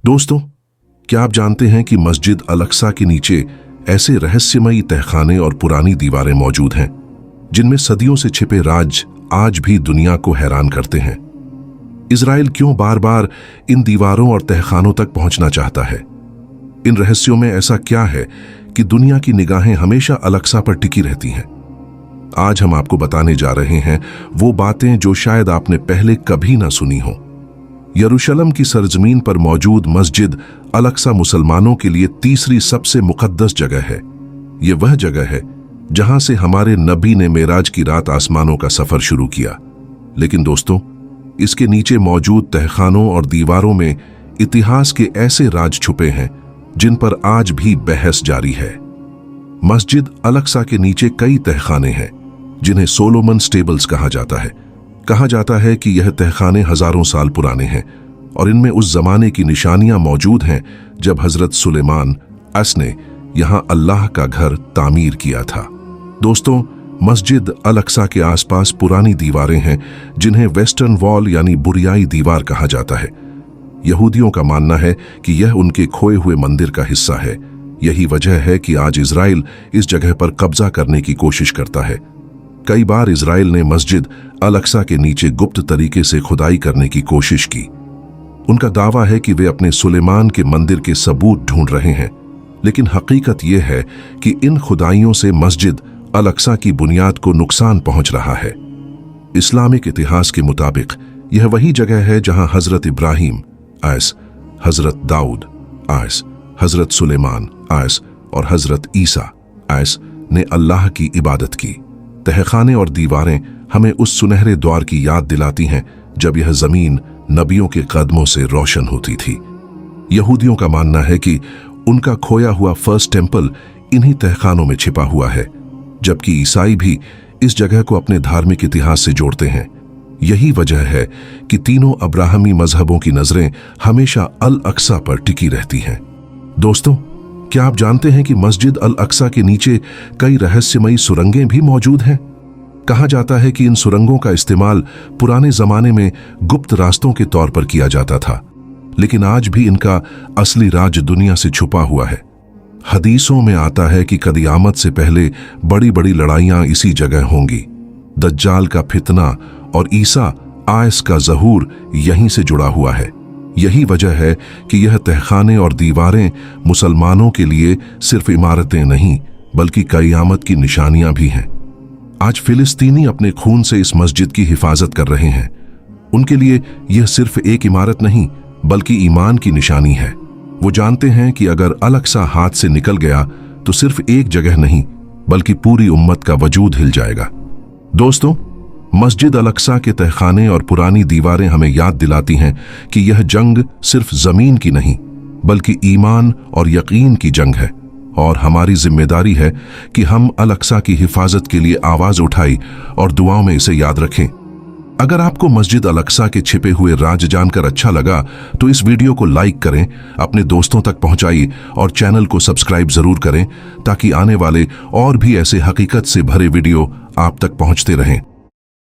दोस्तों, क्या आप जानते हैं कि मस्जिद अल-अक्सा के नीचे ऐसे रहस्यमयी तहखाने और पुरानी दीवारें मौजूद हैं जिनमें सदियों से छिपे राज आज भी दुनिया को हैरान करते हैं। इजराइल क्यों बार बार इन दीवारों और तहखानों तक पहुंचना चाहता है? इन रहस्यों में ऐसा क्या है कि दुनिया की निगाहें हमेशा अल-अक्सा पर टिकी रहती हैं? आज हम आपको बताने जा रहे हैं वो बातें जो शायद आपने पहले कभी ना सुनी हो। यरूशलेम की सरजमीन पर मौजूद मस्जिद अल-अक्सा मुसलमानों के लिए तीसरी सबसे मुकद्दस जगह है। ये वह जगह है जहां से हमारे नबी ने मेराज की रात आसमानों का सफर शुरू किया। लेकिन दोस्तों, इसके नीचे मौजूद तहखानों और दीवारों में इतिहास के ऐसे राज छुपे हैं जिन पर आज भी बहस जारी है। मस्जिद अल-अक्सा के नीचे कई तहखाने हैं जिन्हें सोलोमन स्टेबल्स कहा जाता है। कहा जाता है कि यह तहखाने हजारों साल पुराने हैं और इनमें उस जमाने की निशानियां मौजूद हैं जब हजरत सुलेमान ने यहां अल्लाह का घर तामीर किया था। दोस्तों, मस्जिद अल-अक्सा के आसपास पुरानी दीवारें हैं जिन्हें वेस्टर्न वॉल यानी बुरियाई दीवार कहा जाता है। यहूदियों का मानना है कि यह उनके खोए हुए मंदिर का हिस्सा है। यही वजह है कि आज इजराइल इस जगह पर कब्जा करने की कोशिश करता है। कई बार इजराइल ने मस्जिद अल-अक्सा के नीचे गुप्त तरीके से खुदाई करने की कोशिश की। उनका दावा है कि वे अपने सुलेमान के मंदिर के सबूत ढूंढ रहे हैं, लेकिन हकीकत यह है कि इन खुदाइयों से मस्जिद अल-अक्सा की बुनियाद को नुकसान पहुंच रहा है। इस्लामिक इतिहास के मुताबिक यह वही जगह है जहां हजरत इब्राहिम आयस, हजरत दाऊद आयस, हजरत सुलेमान आयस और हजरत ईसा आयस ने अल्लाह की इबादत की। तहखाने और दीवारें हमें उस सुनहरे दौर की याद दिलाती हैं जब यह जमीन नबियों के कदमों से रोशन होती थी। यहूदियों का मानना है कि उनका खोया हुआ फर्स्ट टेंपल इन्हीं तहखानों में छिपा हुआ है, जबकि ईसाई भी इस जगह को अपने धार्मिक इतिहास से जोड़ते हैं। यही वजह है कि तीनों अब्राहमी मजहबों की नजरें हमेशा अल-अक्सा पर टिकी रहती हैं। दोस्तों, क्या आप जानते हैं कि मस्जिद अल-अक्सा के नीचे कई रहस्यमयी सुरंगें भी मौजूद हैं? कहा जाता है कि इन सुरंगों का इस्तेमाल पुराने जमाने में गुप्त रास्तों के तौर पर किया जाता था, लेकिन आज भी इनका असली राज दुनिया से छुपा हुआ है। हदीसों में आता है कि क़यामत से पहले बड़ी बड़ी लड़ाइयां इसी जगह होंगी। दज्जाल का फितना और ईसा आयस का ज़हूर यहीं से जुड़ा हुआ है। यही वजह है कि यह तहखाने और दीवारें मुसलमानों के लिए सिर्फ इमारतें नहीं बल्कि क़यामत की निशानियां भी हैं। आज फिलिस्तीनी अपने खून से इस मस्जिद की हिफाजत कर रहे हैं। उनके लिए यह सिर्फ एक इमारत नहीं बल्कि ईमान की निशानी है। वो जानते हैं कि अगर अल-अक्सा हाथ से निकल गया तो सिर्फ एक जगह नहीं बल्कि पूरी उम्मत का वजूद हिल जाएगा। दोस्तों, मस्जिद अल-अक्सा के तहखाने और पुरानी दीवारें हमें याद दिलाती हैं कि यह जंग सिर्फ जमीन की नहीं बल्कि ईमान और यकीन की जंग है, और हमारी जिम्मेदारी है कि हम अल-अक्सा की हिफाजत के लिए आवाज उठाई और दुआओं में इसे याद रखें। अगर आपको मस्जिद अल-अक्सा के छिपे हुए राज जानकर अच्छा लगा तो इस वीडियो को लाइक करें, अपने दोस्तों तक पहुंचाइए और चैनल को सब्सक्राइब जरूर करें ताकि आने वाले और भी ऐसे हकीकत से भरे वीडियो आप तक पहुंचते रहें।